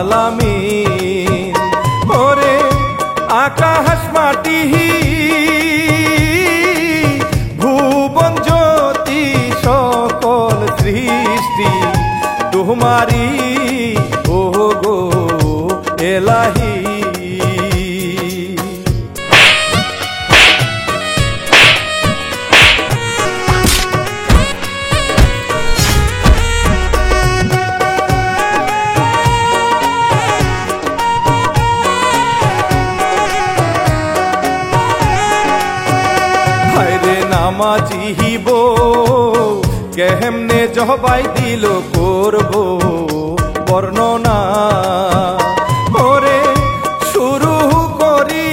আলামিন। ওরে আকাশ মাটি ভুবন জ্যোতি সকল সৃষ্টি তোমারি ও গো এলাহি। নামাজিব কেমনে জবাই দিল করব বর্ণনা। ওরে শুরু করি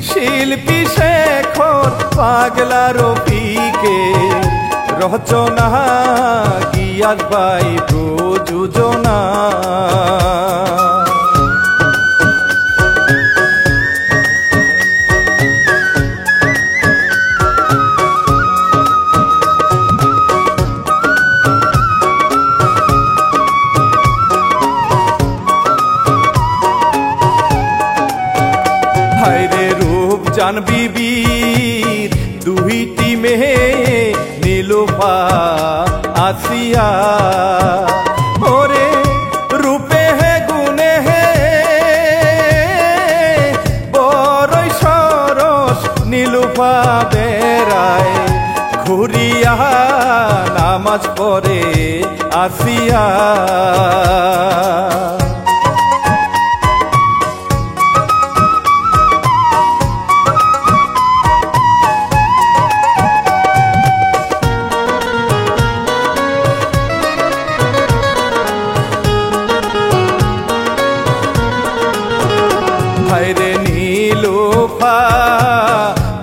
শিল্পী শেখর পাগলা রফিকে রচনা গিয়াস বাই প্রযোজনা। হায়রে রূপ জান বিবির দুইটি মেয়ে নীলুফা আসিয়া। ওরে রূপে হে গুণে হে বড়ই সরস নীলুফা বেড়ায় ঘুরিয়া নামাজ পড়ে আসিয়া। হায়রে নীলুফা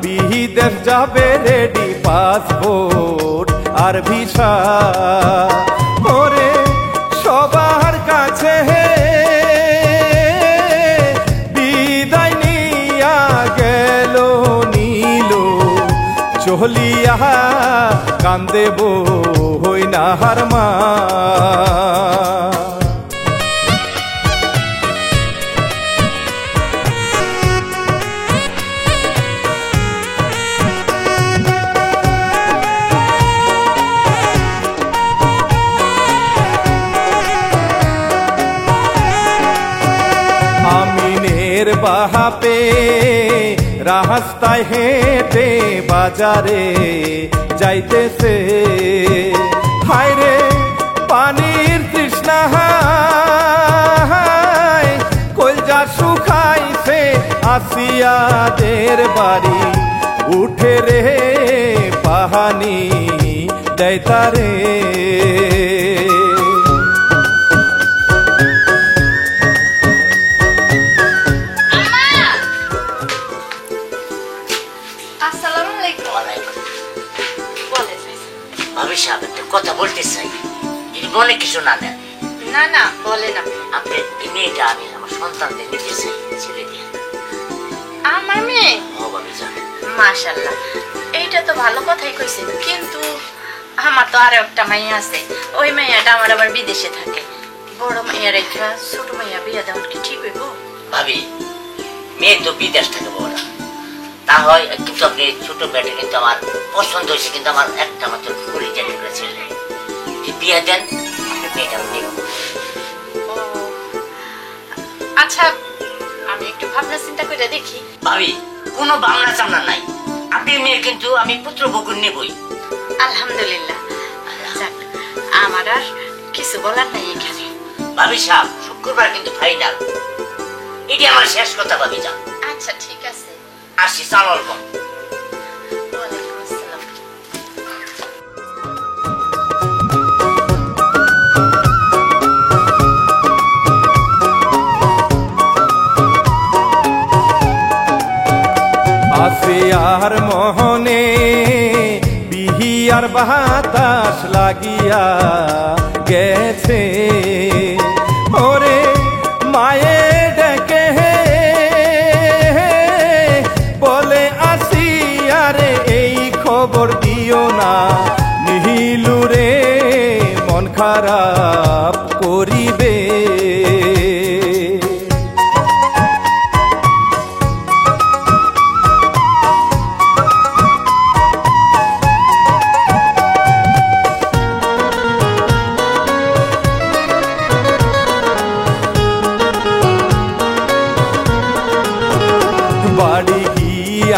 বিদেশ যাবে রেডি পাসপোর্ট আর ভিসা। ওরে সবার কাছে বিদায় নিয়া গেল নীল চলিয়া কান্দেব হই না হার মা। আমিনের বাহাপে রাস্তায় হেঁটে বাজারে যাইতেছে। হায়রে পানির তৃষ্ণা কলজা শুকাইছে আসিয়াদের বাড়ি উঠে রে পাহানি দেয় তারে। কথা বলতে চাই, যদি মনে কিছু না দেন। না না বলে না। আপনি এই মেয়েটা আমি আমার সন্তানদের নিতে চাই, ছেলে দিয়ে। আমার মেয়ে? ও ভাবি জানেন। মাশাআল্লাহ, এইটা তো ভালো কথাই কইছেন, কিন্তু আমার তো আরো একটা মাইয়া আছে। ওই মাইয়াটা আমার আবার বিদেশে থাকে। বড় মাইয়া রেখা ছোট মাইয়া বিয়া দেওয়া কি ঠিক হইব? ভাবি মেয়ে তো বিদেশ থেকে বড়, তা হয় কিন্তু আপনি ছোট বেটে কিন্তু আমার পছন্দ হয়েছে, কিন্তু আমার একটা মাত্র ফুলি জানি ছেলে বিয়ে দেন মেয়েটা নেব। আচ্ছা আমি একটু ভাবনা চিন্তা করে দেখি। ভাবি কোনো ভাবনা চামনা নাই, আপনি মেয়ে কিন্তু আমি পুত্র বকুর নেবই। আলহামদুলিল্লাহ, যাক আমার আর কিছু বলার নাই এখানে। ভাবি সাহেব শুক্রবার কিন্তু ফাইনাল, এটি আমার শেষ কথা ভাবি যান। আচ্ছা ঠিক আছে, আসি, সালাম আলাইকুম। ওয়ালাইকুম আসসালাম। আসিয়ার মোহনে বিহিয়ার বাতাস লাগিয়া গেছে। ওরে মায়ে ডেকে বলে আসিয়ারে এই খবর দিও না, নিহিলুরে মন খারাপ করে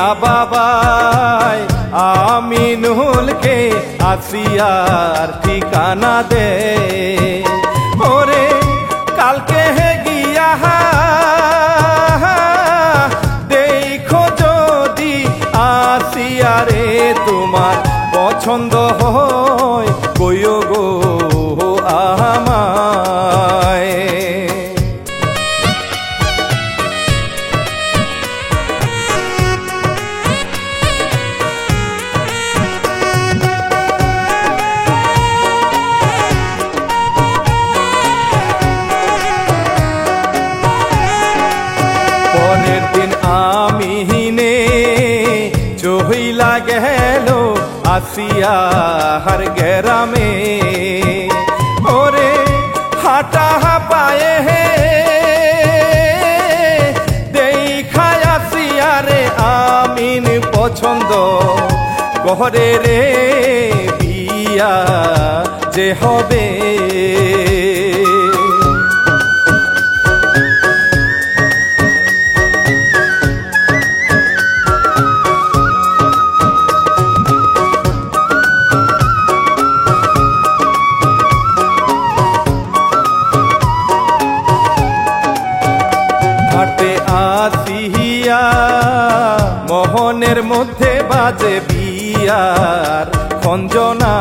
মিয়া বাবাই আমিনুলকে আসিয়ার ঠিকানা দে ওরে কালকে গিয়া দেখো যদি আসিয়ারে তোমার পছন্দ হয় কইও গো আমায়। পরের দিন আমিনে চহিলা গেল আসিয়ার গ্রামে ওরে হাঁটা পায়ে দেখায় আসিয়ারে আমিন পছন্দ করে রে বিয়া যে হবে। হাটে আসিয়া মোহনের মধ্যে বাজে বিয়ার খঞ্জনা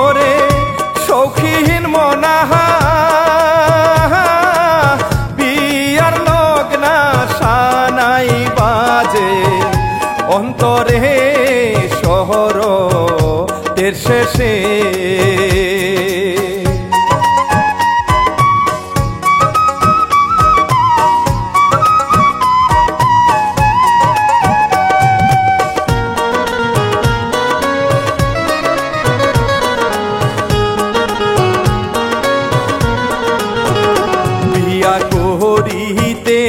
ওরে শৌখিন মনাহা বিয়ার লগনা সানাই বাজে অন্তরে শহর টের শেষে। করিতে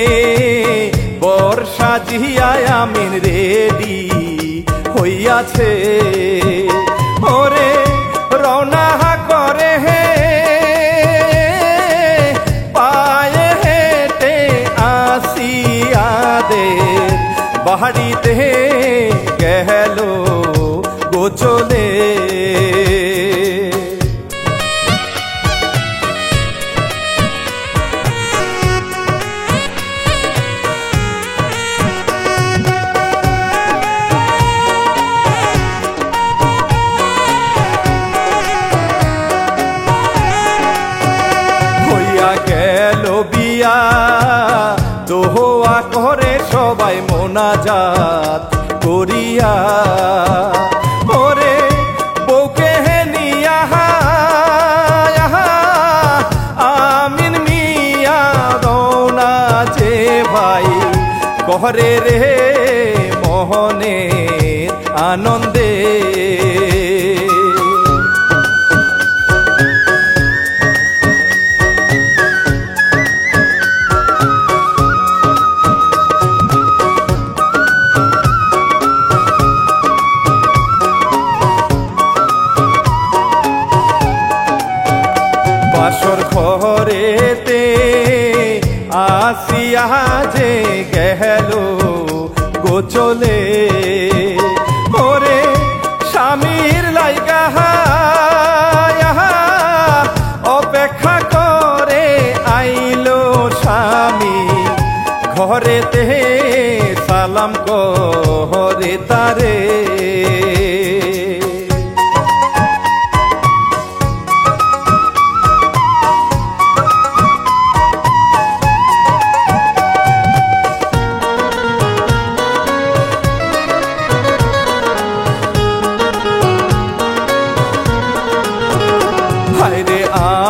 বর্ষা জিয়ায় আমিন রেডি হইয়াছে ওরে রওনা করে হে পায়ে হেঁটে আসিয়াদের বাড়িতে গেল গোচলে। গেল বিয়া দোয়া করে সবাই মোনাজাত করিয়া ওরে বউকে নিয়া আমিন মিয়া রওনা যে ভাই করে রে মোহনের আনন্দে। বাসর ঘরেতে আসিয়া যে গেল গোচলে ওরে স্বামীর লাইগা অপেক্ষা করে আইলো স্বামী ঘরেতে সালাম করে তারে।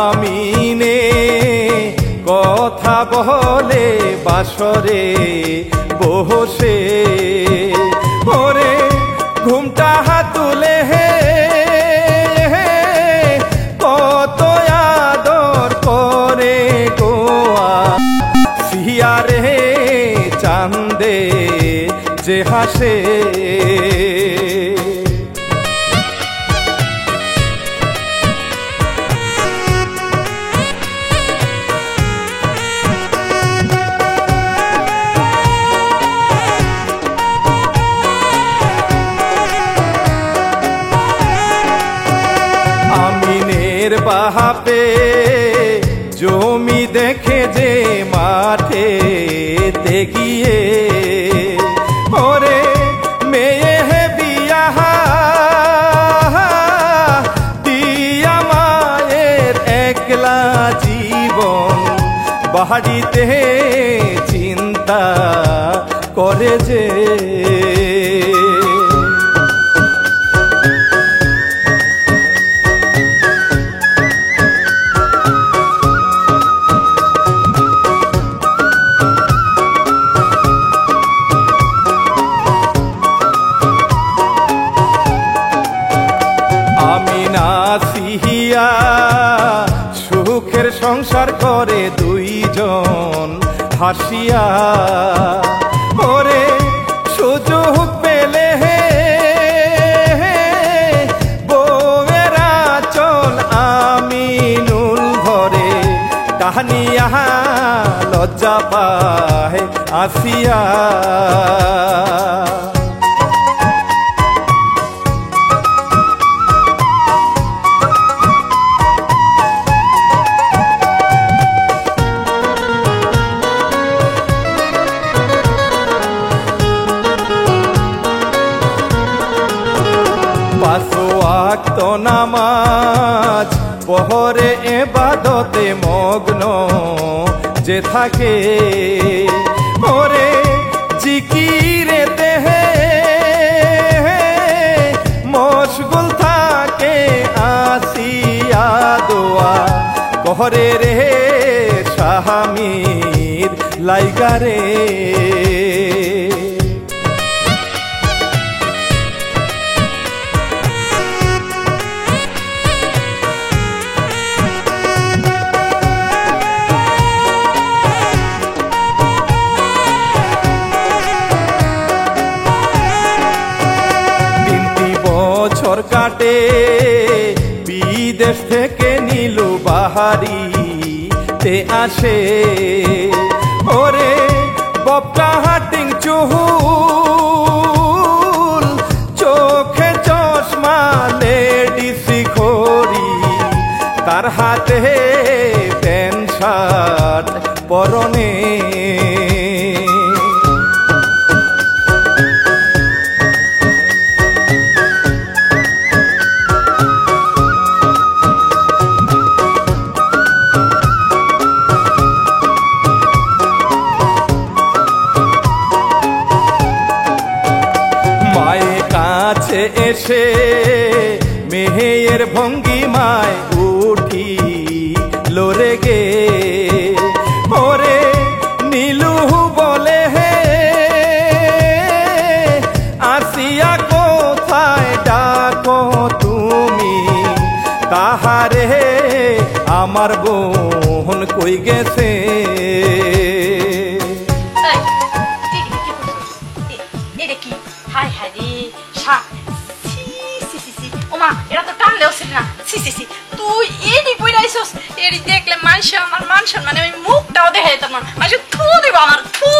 আমিনে কথা বলে বাসরে বসে ওরে ঘুমটা তুলে হে কত আদর করে গোয়া সিয়ারে চান্দে যে হাসে। বাহাপে জমি দেখে যে মাঠে গিয়ে ওরে মেয়ে হে বিয়া দিয়া মায়ের একলা জীবন বাড়িতে চিন্তা করে যে সিহিয়া সুখের সংসার করে দুইজন হাসিয়া ওরে সুযোগ পেলে হে বউয়েরা চল আমি নুল ঘরে কাহানিয়া লজ্জা পায় আসিয়া ওয়াক্ত নামাজ পহরে এবাদতে মগ্ন যে থাকে ওরে জিকিরেতে হে মশগুল থাকে আসিয়া দোয়া কহরে রে স্বামীর লাইগারে কাটে বিদেশ থেকে নীলু বাহারিতে আসে ওরে বপকা হাটিং চুহুল চোখে চশমা লেডিসি খড়ি তার হাতে প্যান্ট শার্ট পরনে এসে মেহের ভঙ্গিমায় উঠি লোরে গে ওরে নীলু বলে হে আসিয়া কোথায় ডাকো তুমি তাহারে আমার বোন কই গেছে এরা তো টানলেও ছিল না তুই এডি কই রাইছস এডি দেখলে মানুষ আমার মান সম্মানে আমি মুখটাও দেখাই তোর মানুষ থু দিব আমার থু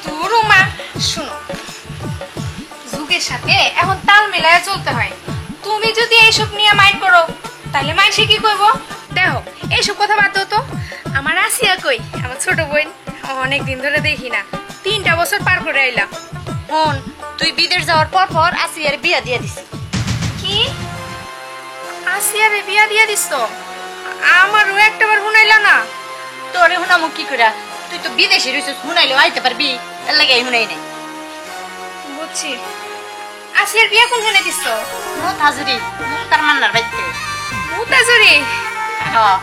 তোর মা শুনো যুগের সাথে এখন তাল মিলায় চলতে হয় তুমি যদি এইসব নিয়ে মাইন্ড করো তাহলে মানুষ কি কইবো দেখো এইসব কথা বাদ দাও তো আমার আসিয়া কই আমার ছোট বোন অনেক দিন ধরে দেখি না 3টা বছর পার করে আইলাম হন তুই বিদেশ যাওয়ার পর আসিয়ার বিয়া দিয়ে দিস কি আসিয়ারে বিয়া দিয়া দিস তো আমারও একটাবার হুনাইলা না তোরে হুনামু কি করে তুই তো বিদেশে রইছিস হুনাইলেও আইতে পারবি এর লাগে হুনাই নাই বুঝছি আসিয়ার বিয়া কোন হুনাই দিস মুতাজুরি মুতার মান্নার বাইতে মুতাজুরি হ্যাঁ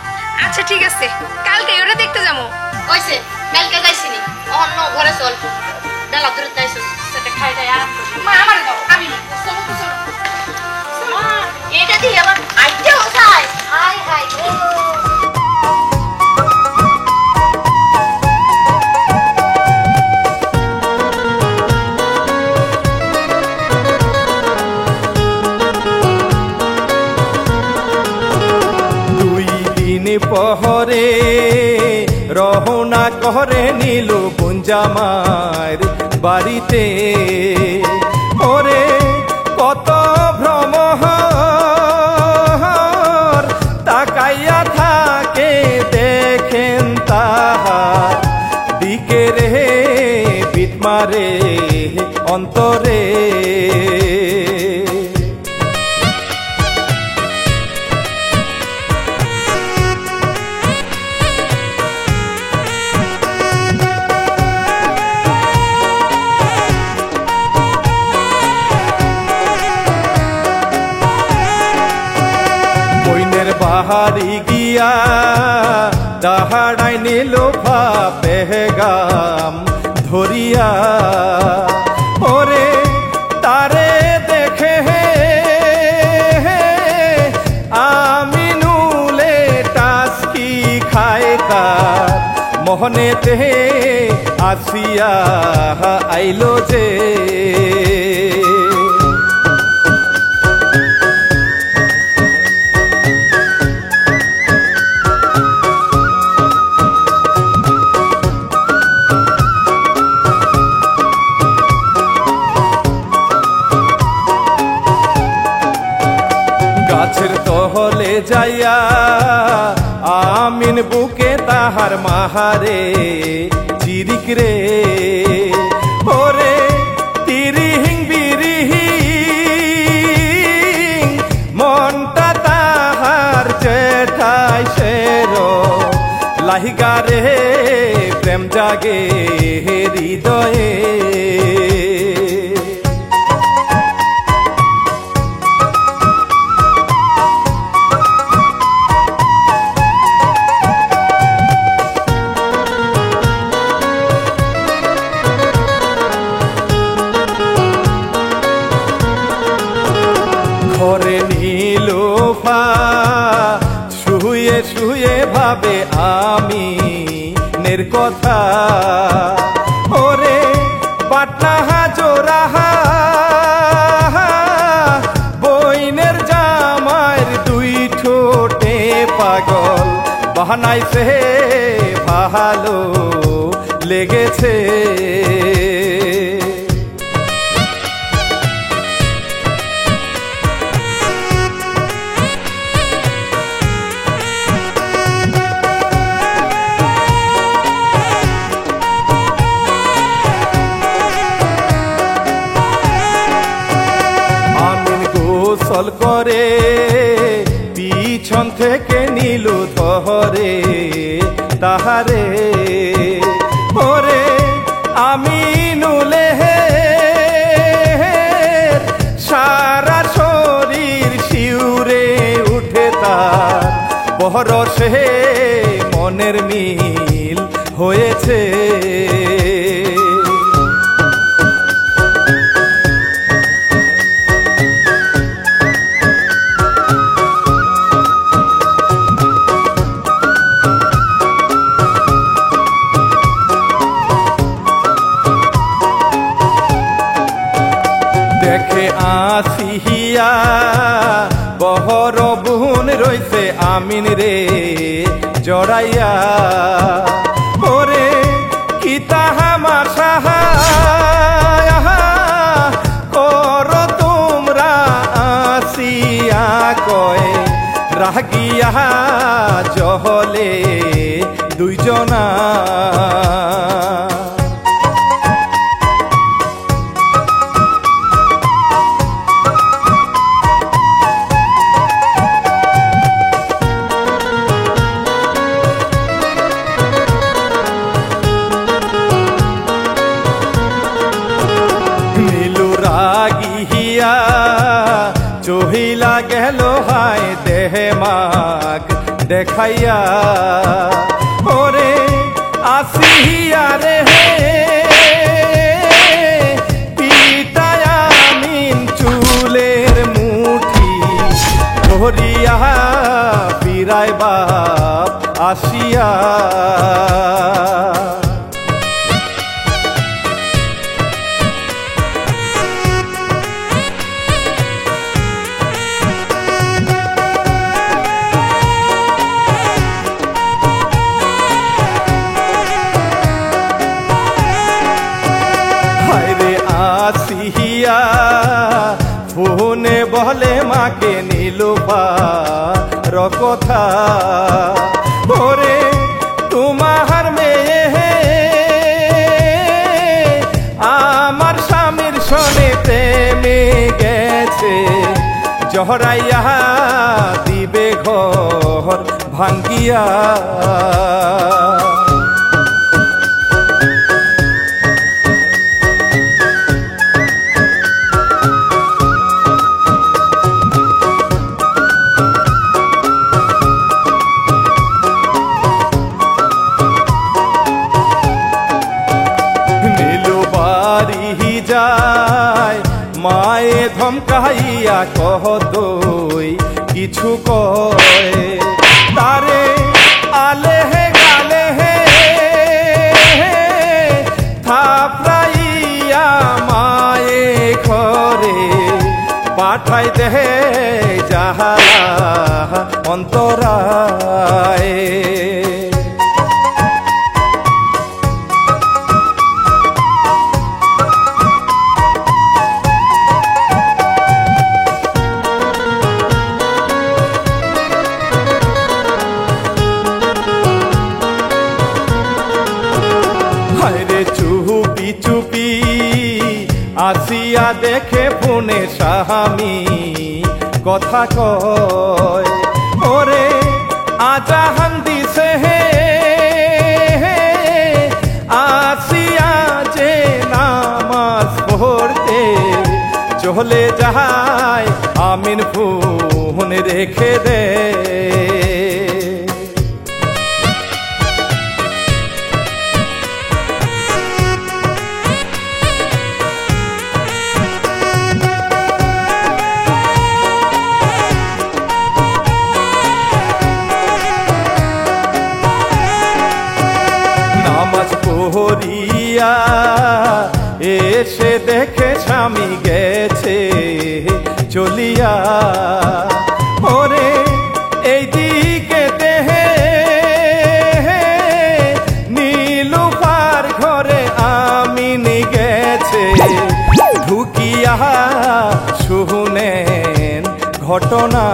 আচ্ছা ঠিক আছে কালকে ওরা দেখতে যাবো কইছে কালকে যাইছিনি অন্য ঘরে চল বেলা দূরে যাইছিস সেটা খাই দাই আরাম মা আমার দাও আমি চলো তো চলো এটা দিয়ে আবার আইতেও চাই হাই হাই পহরে রহনা করে নীলু পুঞ্জামার বাড়িতে ওরে কত ভ্রম তাক রে অন্তরে। বইনের বাহারি গিয়া দাহাড়াই নিল পেহগাম ধরিয়া, ওরে তারে দেখে আমিনুলে টাস্কি খায় তার মোহনেতে আসিয়া আইলো যে। গাছের তহলে যাইয়া আমিন বুকে তাহার মাহারে চিরিক রে, ওরে তিরিহিং বিরিহিং মনটা তাহার জেঠাই শের লাহিগা রে প্রেম জাগে হৃদয়ে। ঘরে নীলোফা শুয়ে শুয়ে ভাবে আমি নের কথা, ওরে পাটনা জোড়াহা বইনের জামাইর দুই ঠোঁটে পাগল বাহানাইছে ভালো লেগেছে। গোসল করে পিছন থেকে নীলু ধরে তাহারে, ওরে আমিনুলে সারা শরীর শিউরে উঠে তার বহরসে মনের মিল হয়েছে। দেখে আসিয়া বহর বুন রইছে আমিন রে জড়াইয়া, ওরে কি তাহা সাহা কর তোমরা আসিয়া কয় রাগিয়া জহলে দুইজনা। রাগিয়া চহিলা গেল হায় দেহে মাগ দেখাইয়া, ওরে আসিয়া রে পিটায় আমিন চুলের মুঠি ধরিয়া ফিরায় বাপ আসিয়া। আসিয়া ফোনে বলে মাকে নীলোফার কথা, ওরে তোমার মেয়ে জহরাইয়া দিবে ঘর ভাঙ্গিয়া। নীলু বাড়ি যায় মায়ে ধমকাইয়া কহ দই কিছু কয় তারে আলে হে গালে হে থাপড়াইয়া মায়ে ঘরে পাঠাই দেহে যাহারা অন্তরায়। চুপি চুপি আসিয়া দেখে ফোনে স্বামী কথা কয় ওরে আজাহান দিছে হে আসিয়া যে নামাজ পড়তে চলে যায় আমিন ফোন রেখে দে। পহরিয়া এসে দেখে স্বামী গেছে চলিয়া ওরে এই দিকে দেহে নীলুফার ঘরে আমিন গেছে ঢুকিয়া শুনেন ঘটনা।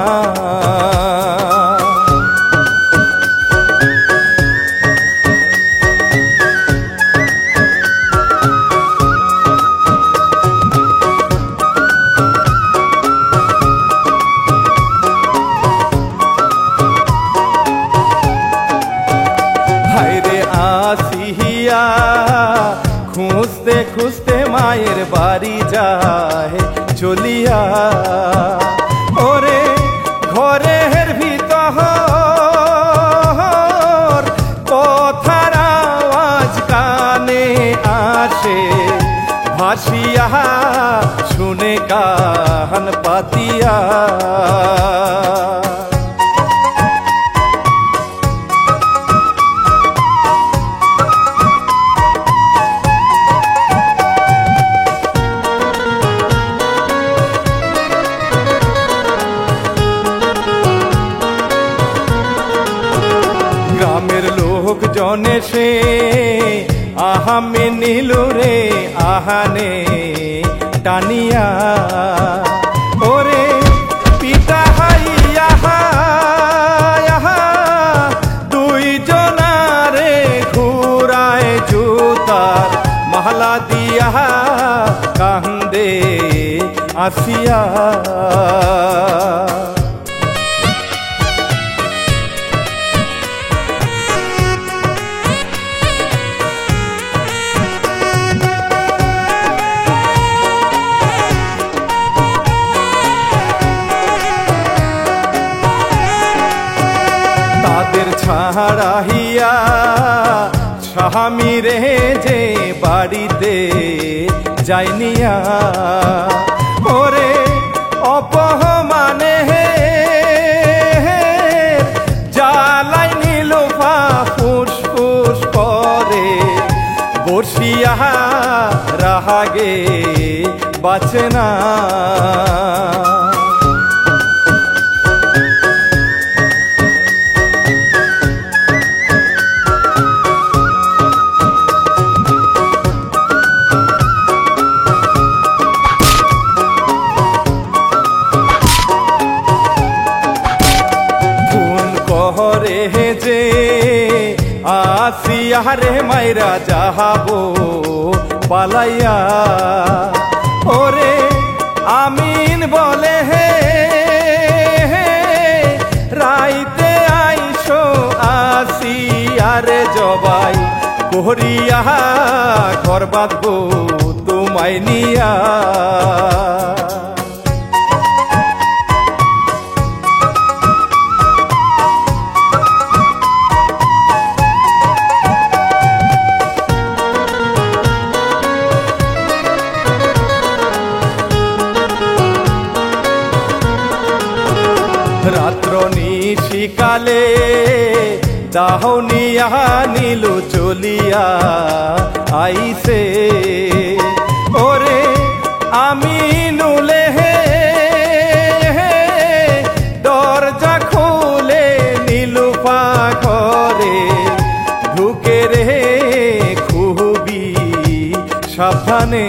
আসিয়া খুঁজতে খুঁজতে মায়ের বাড়ি যায় চলিয়া ওরে ঘরের ভিতর কথার আওয়াজ কানে আসে ভাসিয়া শুনে কান পাতিয়া। গ্রামের লোকজন সে আহামে নীলু রে আহানে টানিয়া ওরে পিতা হাইয়া দুইজনারে ঘুরায় জুতার মালা দিয়া কান্দে আসিয়া। ছাড়াইয়া স্বামী রে যে বাড়িতে যাইনিয়া ওরে অপমানে জ্বালাই নীলুফা ফুসফুস করে বসিয়া রাহাগে বাঁচে না। যে আসিয়া রে মাইরা যাহাবো পালাইয়া ওরে আমিন বলে হে করিয়া ঘর বাঁধবো তোমায় নিয়া। রাত্র নিশিকালে দাহনিয়া নীলু চলিয়া আইসে, ওরে আমি নুলে হে দরজা খুলে নীলু পাঘরে ঢুকে রে খুবই সাবধানে।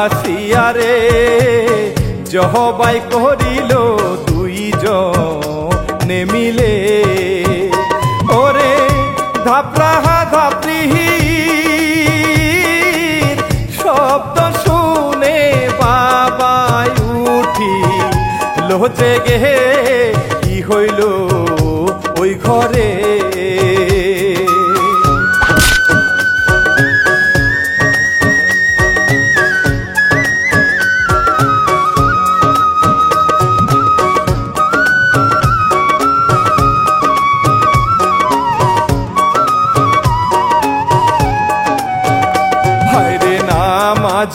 আসিয়ারে জহবাই করিল দুইজনে মিলে, ওরে ধাপরা ধাপরি শব্দ শুনে বাবাই উঠি লোচে গে কি হইল ওই ঘরে।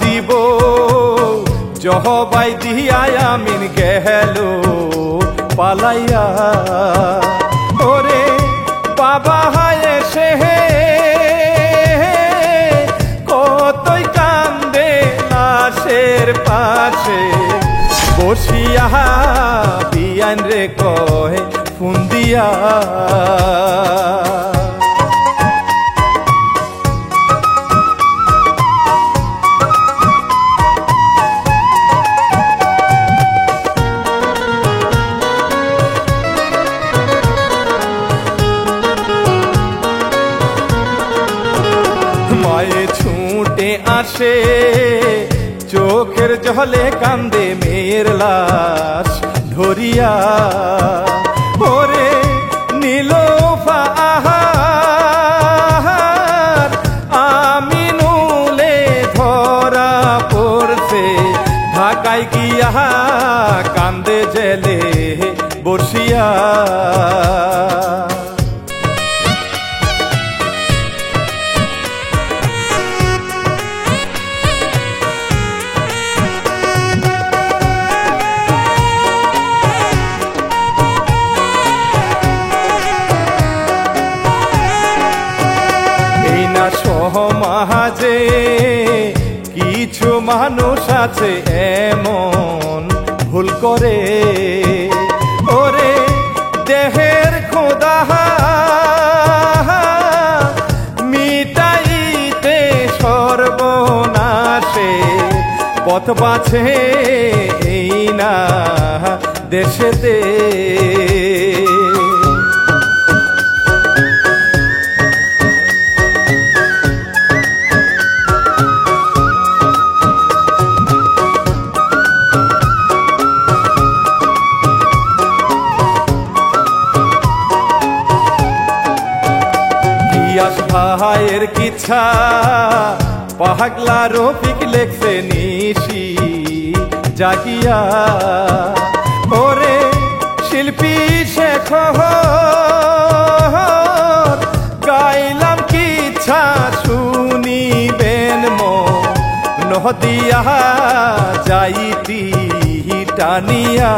জীব জহবাই দিয়ায় আমিন গেল পালাইয়া, ওরে বাবা এসে কতই কান্দে লাশের পাশে বসিয়া বিয়ান রে কয় ফোন দিয়া। মায়ে ছুটে আসে চোখের জলে কান্দে মেয়ের লাশ ধরিয়া, ওরে নীলোফার আমি নুলে ধরা পড়ছে ঢাকায় গিয়া কান্দে জেলে বসিয়া। সমাজে কিছু মানুষ আছে এমন ভুল করে, ওরে দেহের খোদা মিটাইতে সর্বনাশে পথ বাছে এই না দেশেতে। ভাইয়ের কিচ্ছা পাগলা রফিক লেখছে নিশি জাগিয়া, ওরে শিল্পী শেখ গাইলাম কিচ্ছা শুনিবেন নদিয়া যাইতি টানিয়া।